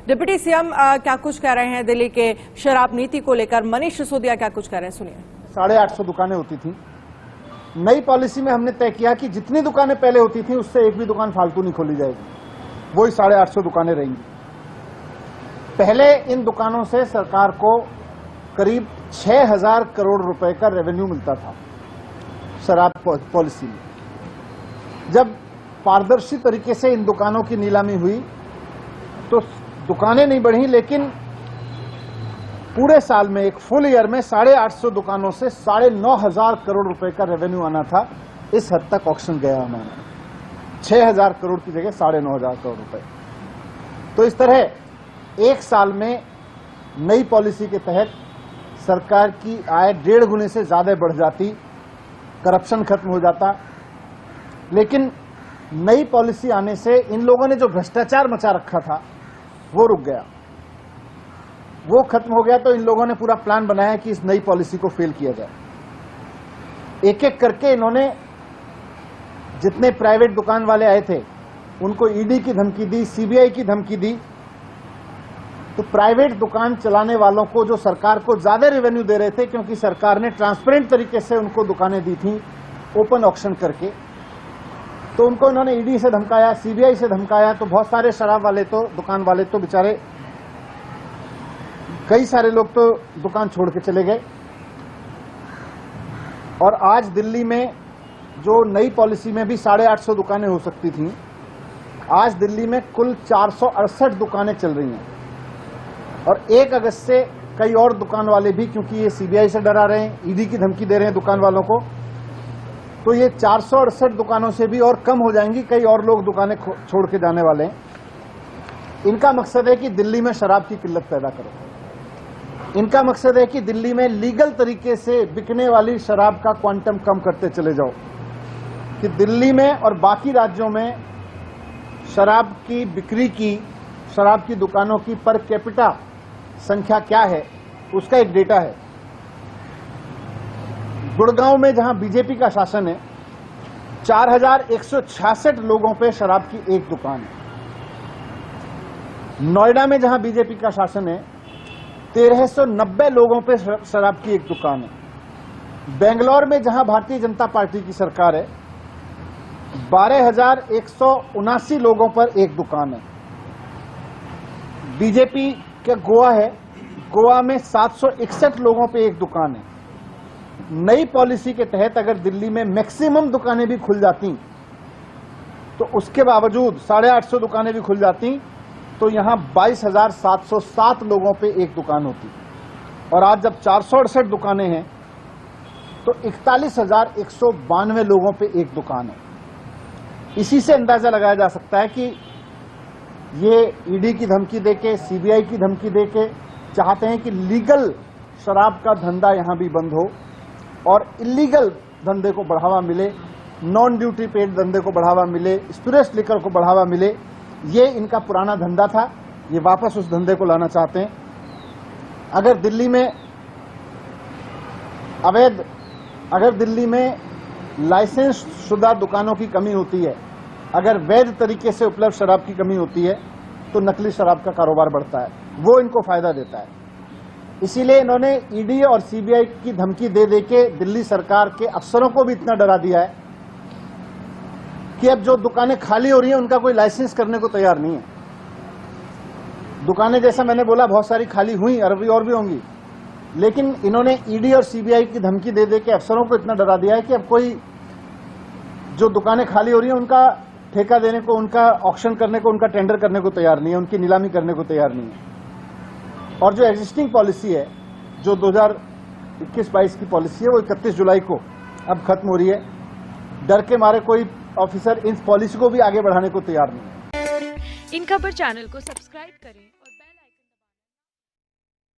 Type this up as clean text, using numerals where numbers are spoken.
Deputy CM क्या कुछ कह रहे हैं दिल्ली के शराब नीति को लेकर? मनीष सिसोदिया क्या कुछ कह रहे हैं, सुनिए। 850 दुकानें होती थी। नई पॉलिसी में हमने तय किया कि जितनी दुकानें पहले होती थी उससे एक भी दुकान फालतू नहीं खोली जाएगी, वही 850 दुकानें रहेंगी। पहले इन दुकानों से सरकार को करीब 6000 करोड़ रुपए का रेवेन्यू मिलता था शराब पॉलिसी में। जब पारदर्शी तरीके से इन दुकानों की नीलामी हुई तो दुकानें नहीं बढ़ी, लेकिन पूरे साल में एक फुल ईयर में 850 दुकानों से 9500 करोड़ रुपए का रेवेन्यू आना था। इस हद तक ऑक्शन गया हमारा, 6000 करोड़ की जगह 9500 करोड़ रुपए। तो इस तरह एक साल में नई पॉलिसी के तहत सरकार की आय 1.5 गुने से ज्यादा बढ़ जाती, करप्शन खत्म हो जाता। लेकिन नई पॉलिसी आने से इन लोगों ने जो भ्रष्टाचार मचा रखा था वो रुक गया, वो खत्म हो गया। तो इन लोगों ने पूरा प्लान बनाया कि इस नई पॉलिसी को फेल किया जाए। एक एक करके इन्होंने जितने प्राइवेट दुकान वाले आए थे उनको ईडी की धमकी दी, सीबीआई की धमकी दी। तो प्राइवेट दुकान चलाने वालों को जो सरकार को ज्यादा रेवेन्यू दे रहे थे, क्योंकि सरकार ने ट्रांसपेरेंट तरीके से उनको दुकानें दी थी ओपन ऑक्शन करके, तो उनको इन्होंने ईडी से धमकाया, सीबीआई से धमकाया। तो बहुत सारे शराब वाले तो दुकान वाले तो बेचारे, कई सारे लोग तो दुकान छोड़ के चले गए। और आज दिल्ली में जो नई पॉलिसी में भी 850 दुकानें हो सकती थी, आज दिल्ली में कुल 468 दुकानें चल रही हैं। और 1 अगस्त से कई और दुकान वाले भी, क्योंकि ये सीबीआई से डरा रहे हैं, ईडी की धमकी दे रहे हैं दुकान वालों को, तो ये 468 दुकानों से भी और कम हो जाएंगी। कई और लोग दुकानें छोड़ के जाने वाले हैं। इनका मकसद है कि दिल्ली में शराब की किल्लत पैदा करो। इनका मकसद है कि दिल्ली में लीगल तरीके से बिकने वाली शराब का क्वांटम कम करते चले जाओ, कि दिल्ली में और बाकी राज्यों में शराब की बिक्री की, शराब की दुकानों की पर कैपिटा संख्या क्या है उसका एक डेटा है। गुड़गांव में जहां बीजेपी का शासन है, 4166 लोगों पे शराब की एक दुकान है। नोएडा में जहां बीजेपी का शासन है, 1390 लोगों पे शराब की एक दुकान है। बेंगलोर में जहां भारतीय जनता पार्टी की सरकार है, 12179 लोगों पर एक दुकान है। बीजेपी का गोवा है, गोवा में 761 लोगों पे एक दुकान है। नई पॉलिसी के तहत अगर दिल्ली में मैक्सिमम दुकानें भी खुल जाती, तो उसके बावजूद 850 दुकानें भी खुल जाती, तो यहां 22,707 लोगों पे एक दुकान होती। और आज जब 468 दुकानें हैं तो 41,192 लोगों पे एक दुकान है। इसी से अंदाजा लगाया जा सकता है कि ये ईडी की धमकी देके, सीबीआई की धमकी देके चाहते हैं कि लीगल शराब का धंधा यहां भी बंद हो और इलीगल धंधे को बढ़ावा मिले, नॉन ड्यूटी पेड धंधे को बढ़ावा मिले, स्पिरिट्स लिकर को बढ़ावा मिले। ये इनका पुराना धंधा था, ये वापस उस धंधे को लाना चाहते हैं। अगर दिल्ली में लाइसेंस शुदा दुकानों की कमी होती है, अगर वैध तरीके से उपलब्ध शराब की कमी होती है, तो नकली शराब का कारोबार बढ़ता है, वो इनको फायदा देता है। इसीलिए इन्होंने ईडी और सीबीआई की धमकी दे दे के दिल्ली सरकार के अफसरों को भी इतना डरा दिया है कि अब जो दुकानें खाली हो रही हैं उनका कोई लाइसेंस करने को तैयार नहीं है। दुकानें जैसा मैंने बोला बहुत सारी खाली हुई, और भी होंगी, लेकिन इन्होंने ईडी और सीबीआई की धमकी दे दे के अफसरों को इतना डरा दिया है कि अब कोई जो दुकानें खाली हो रही हैं उनका ठेका देने को, उनका ऑक्शन करने को, उनका टेंडर करने को तैयार नहीं है, उनकी नीलामी करने को तैयार नहीं है। और जो एग्जिस्टिंग पॉलिसी है, जो 2021-22 की पॉलिसी है, वो 31 जुलाई को अब खत्म हो रही है। डर के मारे कोई ऑफिसर इन पॉलिसी को भी आगे बढ़ाने को तैयार नहीं है। इन खबर चैनल को सब्सक्राइब करें।